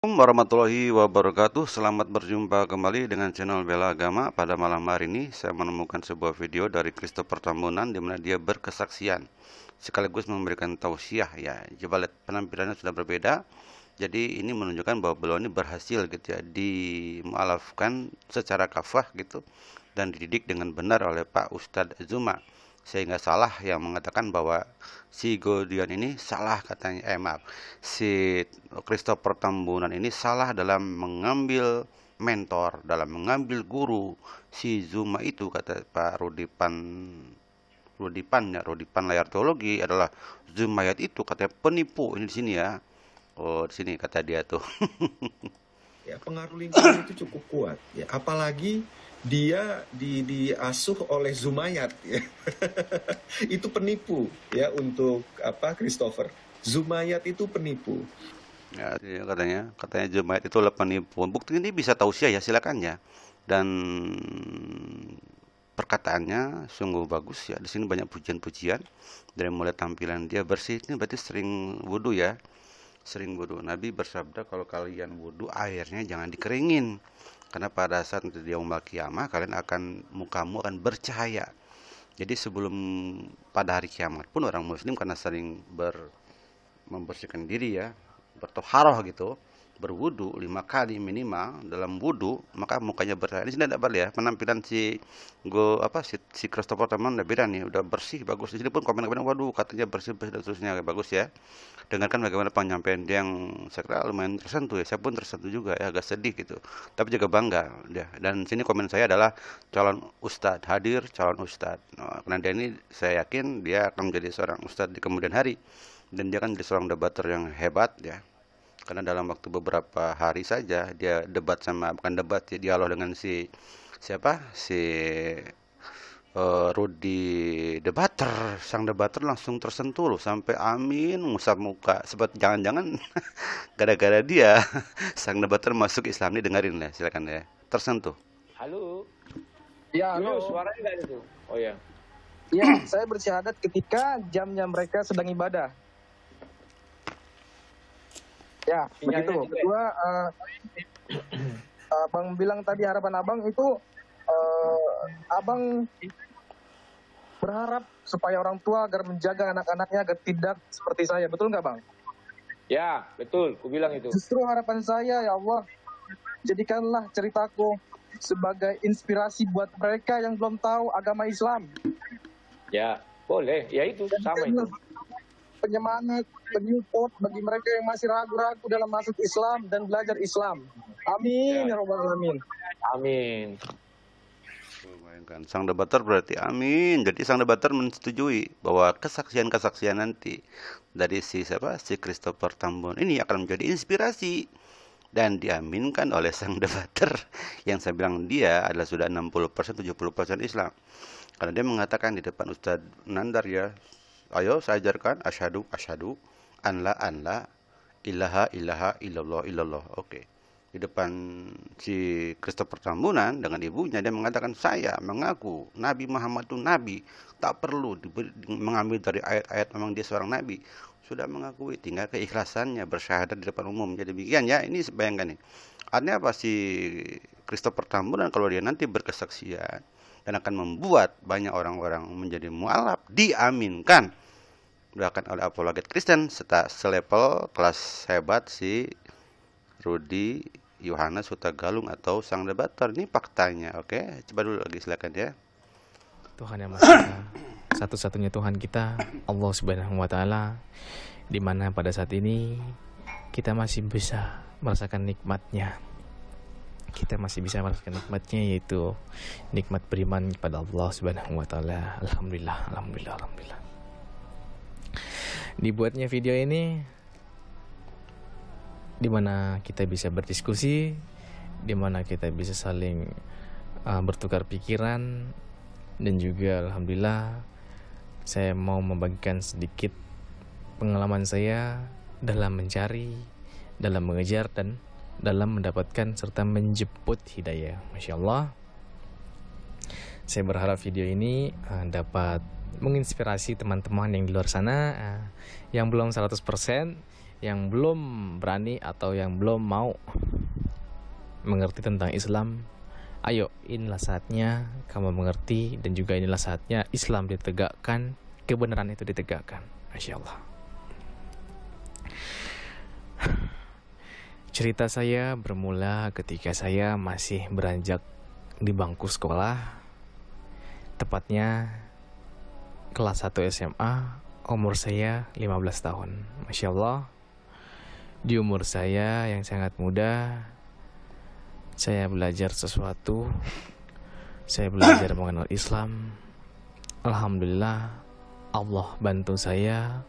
Assalamualaikum warahmatullahi wabarakatuh. Selamat berjumpa kembali dengan channel Bela Agama. Pada malam hari ini saya menemukan sebuah video dari Christopher Tambunan di mana dia berkesaksian sekaligus memberikan tausiah ya. Coba lihat, penampilannya sudah berbeda. Jadi ini menunjukkan bahwa beliau ini berhasil gitu ya, dimualafkan secara kafah gitu dan dididik dengan benar oleh Pak Ustadz Zuma, sehingga salah yang mengatakan bahwa si Godion ini salah katanya, maaf, si Christopher Tambunan ini salah dalam mengambil mentor, dalam mengambil guru. Si Zuma itu, kata Pak Rudipan layar teologi, adalah Zumayat itu katanya penipu. Ini di sini ya. Oh, di sini kata dia tuh. Ya, pengaruh lingkungan itu cukup kuat ya, apalagi dia diasuh oleh Zumayat ya. Itu penipu ya untuk Christopher. Zumayat itu penipu. Ya, katanya Zumayat itu adalah penipu. Bukti ini bisa tausiah ya, silakan ya. Dan perkataannya sungguh bagus ya. Di sini banyak pujian-pujian. Dari mulai tampilan dia bersih, ini berarti sering wudhu ya. Sering wudhu. Nabi bersabda, kalau kalian wudhu airnya jangan dikeringin, karena pada saat nanti di yaumul kiamah mukamu akan bercahaya. Jadi sebelum pada hari kiamat pun orang muslim karena sering membersihkan diri ya, bertoharoh gitu, berwudu 5 kali minimal dalam wudu, maka mukanya bercahaya. Ini sini ada ya penampilan si Christopher teman udah beda nih, udah bersih bagus. Di sini pun komen-komen, waduh katanya bersih bersih dan seterusnya, bagus ya. Dengarkan bagaimana penyampaian dia yang saya kira lumayan tersentuh ya. Saya pun tersentuh juga ya, agak sedih gitu, tapi juga bangga ya. Dan sini komen saya adalah calon ustadz hadir, calon ustadz. Nah, karena dia ini saya yakin dia akan menjadi seorang ustadz di kemudian hari, dan dia kan jadi seorang debater yang hebat ya, karena dalam waktu beberapa hari saja dia bukan debat ya, dialog dengan si Rudy debater. Sang debater langsung tersentuh loh, sampai amin ngusap muka, sebab jangan-jangan gara-gara dia sang debater masuk Islam. Nih dengerin ya, silakan ya, tersentuh. Halo. Ya, Halo, halo. suaranya nggak itu? Oh ya. Ya, saya bersyahadat ketika jamnya mereka sedang ibadah. Ya, Sinyalnya begitu. jelek. Kedua, Abang bilang tadi harapan Abang itu, Abang berharap supaya orang tua agar menjaga anak-anaknya agar tidak seperti saya. Betul nggak, Bang? Ya, betul. Ku bilang itu. Justru harapan saya, ya Allah, jadikanlah ceritaku sebagai inspirasi buat mereka yang belum tahu agama Islam. Ya, boleh. Ya itu, sama itu. Penyemangat, penyupport bagi mereka yang masih ragu-ragu dalam masuk Islam dan belajar Islam. Amin ya Rabbal Alamin. Amin. Bayangkan, sang debater berarti amin. Jadi sang debater menyetujui bahwa kesaksian-kesaksian nanti dari si Christopher Tambunan ini akan menjadi inspirasi dan diaminkan oleh sang debater yang saya bilang dia adalah sudah 60% 70% Islam. Karena dia mengatakan di depan Ustadz Nandar ya, ayo saya ajarkan asyhadu an la ilaha illallah. Oke. Di depan si Christopher Tambunan dengan ibunya, dia mengatakan, saya mengaku Nabi Muhammad itu nabi, tak perlu mengambil dari ayat-ayat memang dia seorang nabi, sudah mengakui, tinggal keikhlasannya bersyahadat di depan umum. Jadi demikian ya. Ini bayangkan nih, artinya apa, si Christopher Tambunan kalau dia nanti berkesaksian dan akan membuat banyak orang-orang menjadi mualaf, diaminkan bahkan oleh apologet Kristen selevel kelas hebat si Rudy Yohanes Hutagalung atau sang debater. Ini faktanya. Oke, coba dulu lagi, silakan ya. Tuhan yang Maha Esa, satu-satunya Tuhan kita, Allah Subhanahu wa Ta'ala, di mana pada saat ini kita masih bisa merasakan nikmatnya. Kita masih bisa merasakan nikmatnya, yaitu nikmat beriman kepada Allah Subhanahu wa Ta'ala. Alhamdulillah, alhamdulillah, alhamdulillah. Dibuatnya video ini di mana kita bisa berdiskusi, di mana kita bisa saling bertukar pikiran, dan juga alhamdulillah saya mau membagikan sedikit pengalaman saya dalam mencari, dalam mengejar, dan dalam mendapatkan serta menjemput hidayah. Masya Allah, saya berharap video ini dapat menginspirasi teman-teman yang di luar sana yang belum 100%, yang belum berani atau yang belum mau mengerti tentang Islam, ayo, inilah saatnya kamu mengerti, dan juga inilah saatnya Islam ditegakkan, kebenaran itu ditegakkan. Masya Allah. Cerita saya bermula ketika saya masih beranjak di bangku sekolah, tepatnya kelas 1 SMA, umur saya 15 tahun. Masya Allah, di umur saya yang sangat muda, saya belajar sesuatu, saya belajar mengenal Islam. Alhamdulillah, Allah bantu saya,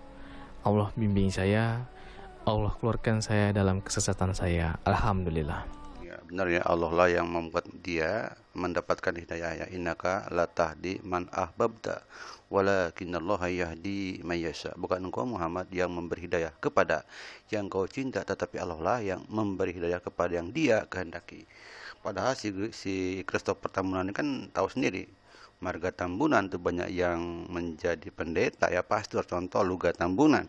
Allah bimbing saya, Allah keluarkan saya dalam kesesatan saya. Alhamdulillah. Ya, benar ya, Allah lah yang membuat dia mendapatkan hidayah. Ya, innaka la tahdi man ahbabta walakinallaha yahdi man yasha. Bukan engkau Muhammad yang memberi hidayah kepada yang kau cinta, tetapi Allah lah yang memberi hidayah kepada yang dia kehendaki. Padahal si Christopher Tambunan ini kan tahu sendiri, marga Tambunan tuh banyak yang menjadi pendeta ya, pastor, contoh Luga Tambunan.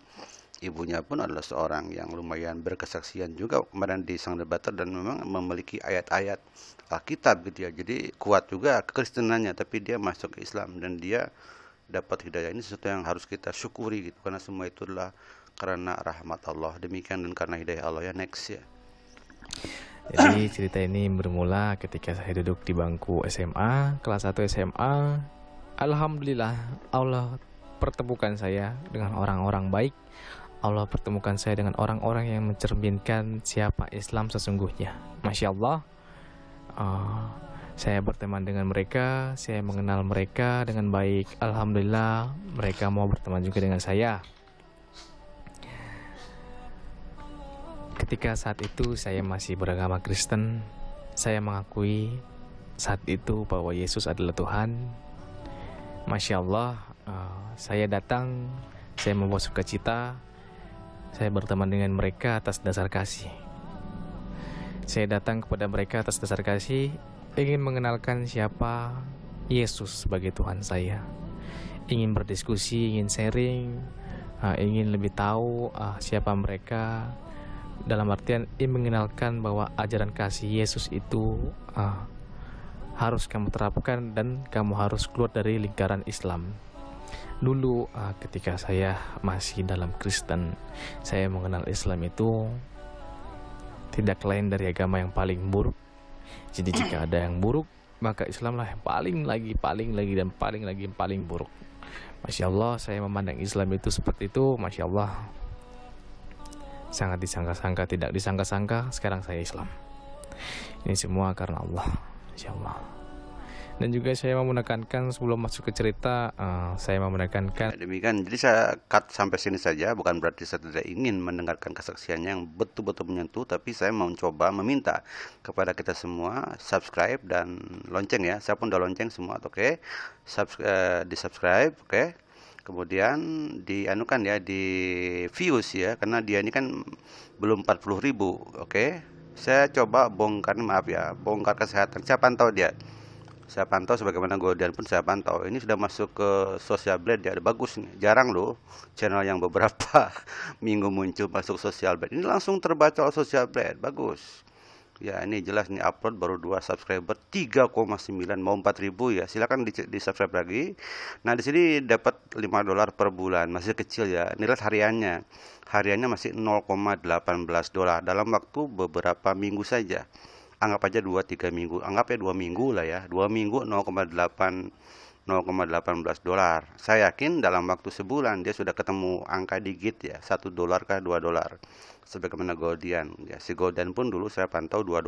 Ibunya pun adalah seorang yang lumayan berkesaksian juga kemarin di Sang Debater, dan memang memiliki ayat-ayat Alkitab gitu ya. Jadi kuat juga kekristenannya, tapi dia masuk ke Islam dan dia dapat hidayah. Ini sesuatu yang harus kita syukuri gitu, karena semua itu adalah karena rahmat Allah. Demikian, dan karena hidayah Allah ya. Next ya. Jadi cerita ini bermula ketika saya duduk di bangku SMA, kelas 1 SMA. Alhamdulillah, Allah pertemukan saya dengan orang-orang baik. Allah pertemukan saya dengan orang-orang yang mencerminkan siapa Islam sesungguhnya. Masya Allah, saya berteman dengan mereka, saya mengenal mereka dengan baik. Alhamdulillah, mereka mau berteman juga dengan saya. Ketika saat itu saya masih beragama Kristen, saya mengakui saat itu bahwa Yesus adalah Tuhan. Masya Allah, saya datang, saya membawa sukacita, saya berteman dengan mereka atas dasar kasih. Saya datang kepada mereka atas dasar kasih, ingin mengenalkan siapa Yesus sebagai Tuhan saya. Ingin berdiskusi, ingin sharing, ingin lebih tahu siapa mereka. Dalam artian ingin mengenalkan bahwa ajaran kasih Yesus itu harus kamu terapkan dan kamu harus keluar dari lingkaran Islam. Dulu ketika saya masih dalam Kristen, saya mengenal Islam itu tidak lain dari agama yang paling buruk. Jadi jika ada yang buruk, maka Islamlah yang paling lagi dan paling buruk. Masya Allah, saya memandang Islam itu seperti itu. Masya Allah, sangat disangka-sangka, tidak disangka-sangka, sekarang saya Islam. Ini semua karena Allah. Masya Allah. Dan juga saya mau menekankan sebelum masuk ke cerita, saya mau menekankan. Demikian, jadi saya cut sampai sini saja. Bukan berarti saya tidak ingin mendengarkan kesaksiannya yang betul-betul menyentuh, tapi saya mau coba meminta kepada kita semua subscribe dan lonceng ya. Saya pun udah lonceng semua, oke? Di subscribe, oke? Kemudian dianukan ya, di views ya, karena dia ini kan belum 40.000, oke? Saya coba bongkar, maaf ya, bongkar kesehatan. Saya pantau dia. Saya pantau sebagaimana Goldian pun saya pantau. Ini sudah masuk ke Social Blade ya, bagus nih. Jarang loh channel yang beberapa minggu muncul masuk Social Blade. Ini langsung terbaca oleh Social Blade, bagus. Ya, ini jelas nih, upload baru 2 subscriber 3,9 mau 4.000 ya. Silakan di subscribe lagi. Nah, di sini dapat $5 per bulan, masih kecil ya. Ini lihat hariannya. Hariannya masih $0,18 dalam waktu beberapa minggu saja. Anggap aja 2-3 minggu, anggap ya 2 minggu lah ya, 2 minggu $0,18. Saya yakin dalam waktu sebulan dia sudah ketemu angka digit ya, $1 kah $2, sebagaimana Goldian ya. Si Goldian pun dulu saya pantau $2,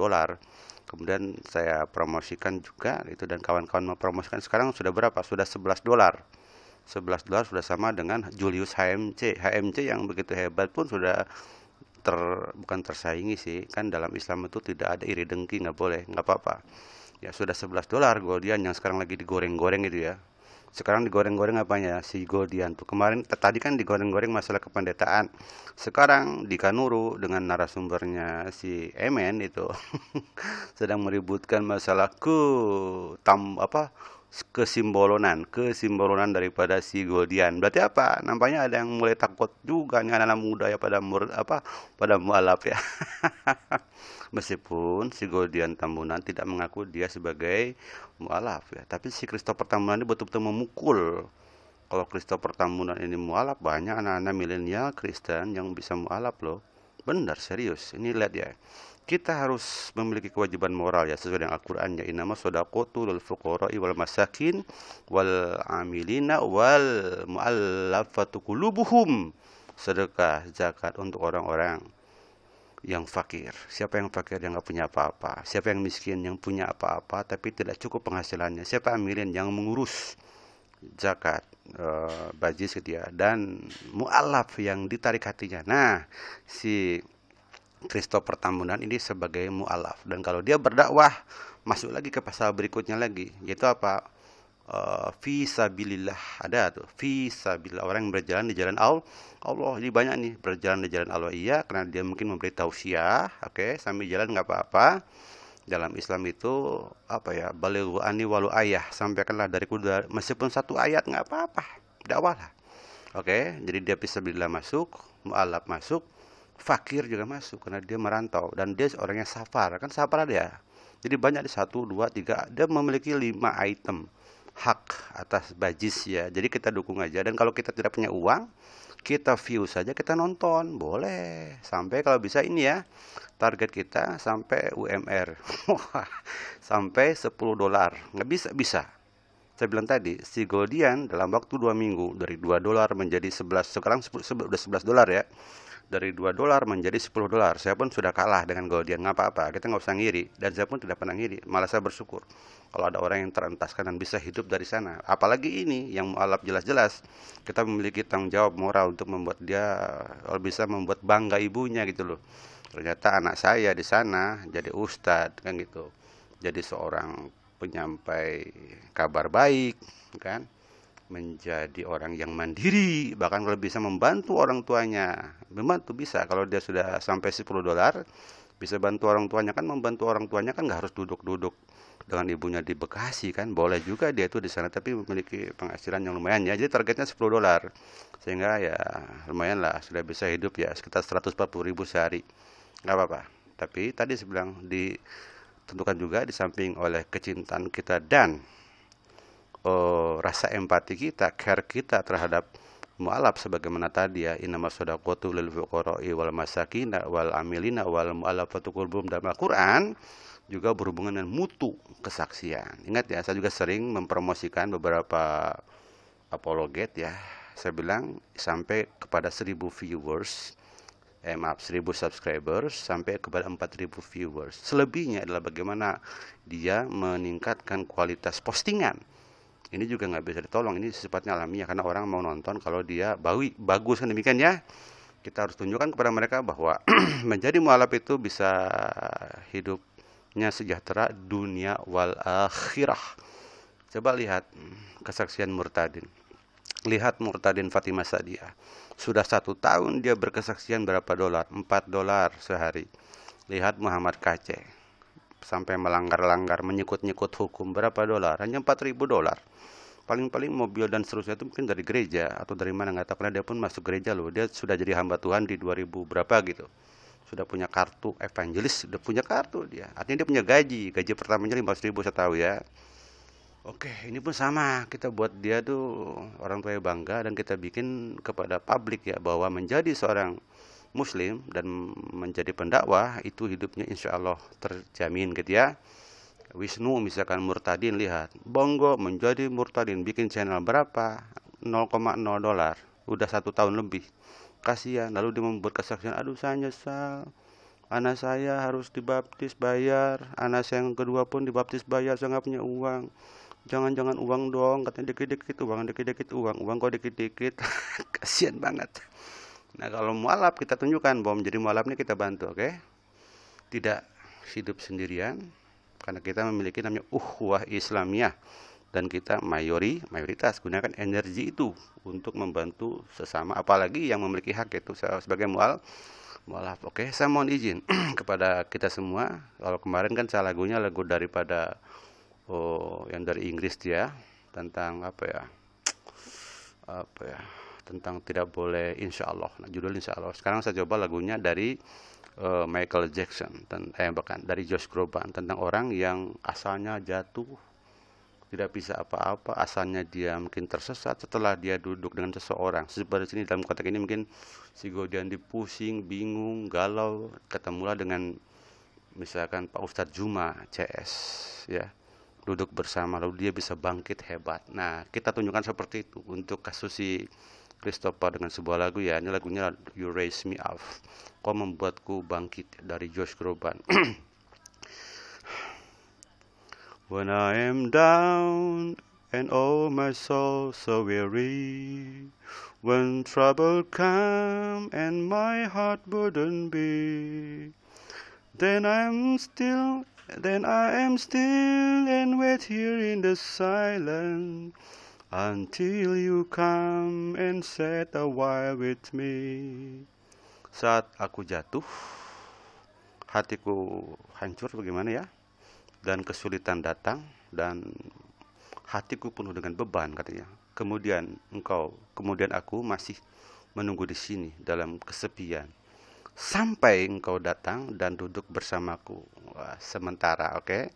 kemudian saya promosikan juga itu, dan kawan-kawan mempromosikan. Sekarang sudah berapa? Sudah $11. $11 sudah sama dengan Julius HMC yang begitu hebat pun sudah bukan tersaingi sih, kan dalam Islam itu tidak ada iri dengki, nggak boleh, nggak apa-apa ya. Sudah $11 Goldian yang sekarang lagi digoreng-goreng itu ya. Sekarang digoreng-goreng apanya si Goldian tuh? Kemarin tadi kan digoreng-goreng masalah kependetaan, sekarang di Kanuru dengan narasumbernya si Emen itu sedang meributkan masalah kesimbolonan daripada si Goldian. Berarti apa? Nampaknya ada yang mulai takut juga nih anak-anak muda ya pada mualaf ya. Meskipun si Goldian Tambunan tidak mengaku dia sebagai mualaf ya, tapi si Christopher Tambunan ini betul-betul memukul. Kalau Christopher Tambunan ini mualaf, banyak anak-anak milenial Kristen yang bisa mualaf loh. Benar, serius. Ini lihat ya. Kita harus memiliki kewajiban moral ya sesuai dengan Al-Qur'an ya. Innama shadaqatu lil fuqara'i wal masakin wal amilina wal mu'allafatu qulubuhum. Sedekah, zakat untuk orang-orang yang fakir. Siapa yang fakir yang nggak punya apa-apa? Siapa yang miskin yang punya apa-apa tapi tidak cukup penghasilannya? Siapa amilin yang mengurus zakat, bajis gitu ya, dan mu'alaf yang ditarik hatinya. Nah, si Christopher Tambunan ini sebagai mu'alaf, dan kalau dia berdakwah masuk lagi ke pasal berikutnya lagi, yaitu apa? Fi sabilillah. Ada tuh fi sabilillah, orang yang berjalan di jalan Allah. Ini banyak nih berjalan di jalan Allah, iya, karena dia mungkin memberi tausiah, oke, sambil jalan nggak apa-apa. Dalam Islam itu apa ya, balighu anni walau ayah, sampaikanlah dariku meskipun satu ayat nggak apa-apa, dakwah lah. Oke, jadi dia fisabilillah masuk, mu'alaf masuk, fakir juga masuk karena dia merantau dan dia orangnya safar, kan safar ada ya. Jadi banyak di 1, 2, 3, dia memiliki 5 item hak atas bajis ya. Jadi kita dukung aja, dan kalau kita tidak punya uang, kita view saja, kita nonton, boleh. Sampai kalau bisa ini ya, target kita sampai UMR. Sampai $10. Nggak bisa. Saya bilang tadi, si Goldian dalam waktu 2 minggu dari $2 menjadi 11, sekarang udah $11 ya. Dari $2 menjadi $10. Saya pun sudah kalah dengan Goldian, nggak apa-apa, kita nggak usah ngiri, dan saya pun tidak pernah ngiri, malah saya bersyukur kalau ada orang yang terentaskan dan bisa hidup dari sana. Apalagi ini yang mualaf, jelas-jelas kita memiliki tanggung jawab moral untuk membuat dia, kalau bisa membuat bangga ibunya gitu loh. Ternyata anak saya di sana jadi ustadz kan gitu, jadi seorang penyampai kabar baik kan, menjadi orang yang mandiri, bahkan kalau bisa membantu orang tuanya. Membantu bisa, kalau dia sudah sampai $10 bisa bantu orang tuanya, kan membantu orang tuanya kan nggak harus duduk-duduk dengan ibunya di Bekasi kan, boleh juga dia itu di sana tapi memiliki penghasilan yang lumayan ya. Jadi targetnya $10, sehingga ya lumayan lah, sudah bisa hidup ya sekitar 140.000 sehari, nggak apa-apa. Tapi tadi saya bilang ditentukan juga di samping oleh kecintaan kita dan rasa empati kita, care kita terhadap mu'alaf, sebagaimana tadi ya, innama shadaqatu lil fuqara'i wal masakin wal amilina wal mu'allafatu qulubuhum, dalam Al-Qur'an juga berhubungan dengan mutu kesaksian. Ingat ya, saya juga sering mempromosikan beberapa apologet ya. Saya bilang sampai kepada 1.000 viewers, 1.000 subscribers sampai kepada 4.000 viewers. Selebihnya adalah bagaimana dia meningkatkan kualitas postingan. Ini juga nggak bisa ditolong, ini sifatnya alamiah karena orang mau nonton kalau dia bagus kan, demikian ya. Kita harus tunjukkan kepada mereka bahwa menjadi mu'alaf itu bisa hidupnya sejahtera dunia wal akhirah. Coba lihat kesaksian Murtadin. Lihat Murtadin Fatimah Sadiah. Sudah 1 tahun dia berkesaksian berapa dolar? $4 sehari. Lihat Muhammad Kaceh, sampai melanggar-langgar, menyekut-nyekut hukum, berapa dolar? Hanya $4.000. Paling-paling mobil dan seterusnya itu mungkin dari gereja atau dari mana nggak tahu, karena dia pun masuk gereja loh. Dia sudah jadi hamba Tuhan di 2000 berapa gitu. Sudah punya kartu evangelis, sudah punya kartu dia. Artinya dia punya gaji pertamanya 15.000 saya tahu ya. Oke, ini pun sama, kita buat dia tuh orang tua bangga, dan kita bikin kepada publik ya bahwa menjadi seorang muslim dan menjadi pendakwah itu hidupnya insya Allah terjamin gitu ya. Wisnu misalkan Murtadin, lihat Bongo menjadi Murtadin, bikin channel berapa? $0,0, udah 1 tahun lebih. Kasihan, lalu dia membuat kesaksian, aduh saya nyesal, anak saya harus dibaptis bayar, anak saya yang kedua pun dibaptis bayar, saya nggak punya uang. Jangan uang dong, katanya dikit-dikit uang kok dikit-dikit. Kasihan banget. Nah, kalau mu'alaf kita tunjukkan bahwa menjadi mu'alaf ini kita bantu, oke? Tidak hidup sendirian, karena kita memiliki namanya ukhuwah Islamiyah, dan kita mayoritas gunakan energi itu untuk membantu sesama, apalagi yang memiliki hak itu sebagai mu'alaf. Oke, saya mohon izin kepada kita semua. Kalau kemarin kan saya lagu daripada yang dari Inggris dia, tentang apa ya, tentang tidak boleh insya Allah. Nah, judul insya Allah. Sekarang saya coba lagunya dari Michael Jackson, bahkan dari Josh Groban, tentang orang yang asalnya jatuh, tidak bisa apa-apa, asalnya dia mungkin tersesat setelah dia duduk dengan seseorang. Seperti sini dalam konteks ini mungkin si Godian dipusing, bingung, galau, ketemulah dengan misalkan Pak Ustadz Juma CS, ya, duduk bersama, lalu dia bisa bangkit hebat. Nah, kita tunjukkan seperti itu untuk kasus si Christopher dengan sebuah lagu, ya. Ini lagunya You Raise Me Up, Kau Membuatku Bangkit, dari Josh Groban. When I am down and oh my soul so weary, when trouble come and my heart wouldn't be, then I am still and wait here in the silence until you come and sit a while with me. Saat aku jatuh, hatiku hancur bagaimana ya, dan kesulitan datang, dan hatiku penuh dengan beban, katanya. Kemudian aku masih menunggu di sini dalam kesepian sampai engkau datang dan duduk bersamaku. Wah, sementara, oke.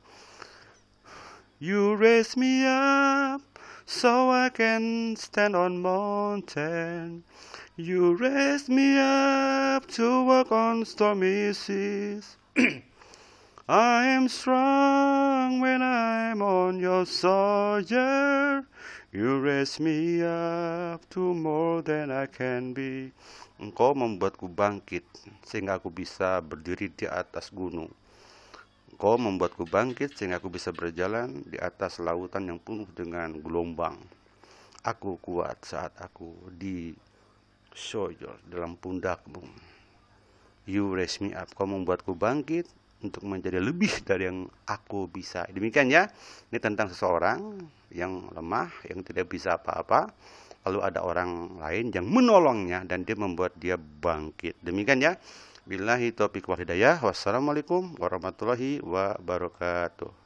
You raise me up so I can stand on mountain. You raise me up to walk on stormy seas. I am strong when I'm on your shoulder. You raise me up to more than I can be. Engkau membuatku bangkit sehingga aku bisa berdiri di atas gunung. Engkau membuatku bangkit sehingga aku bisa berjalan di atas lautan yang penuh dengan gelombang. Aku kuat saat aku di shoulder, dalam pundakmu. You raise me up. Kau membuatku bangkit untuk menjadi lebih dari yang aku bisa. Demikian ya. Ini tentang seseorang yang lemah, yang tidak bisa apa-apa. Lalu ada orang lain yang menolongnya dan dia membuat dia bangkit. Demikian ya. Billahi taufiq wal hidayah. Wassalamualaikum warahmatullahi wabarakatuh.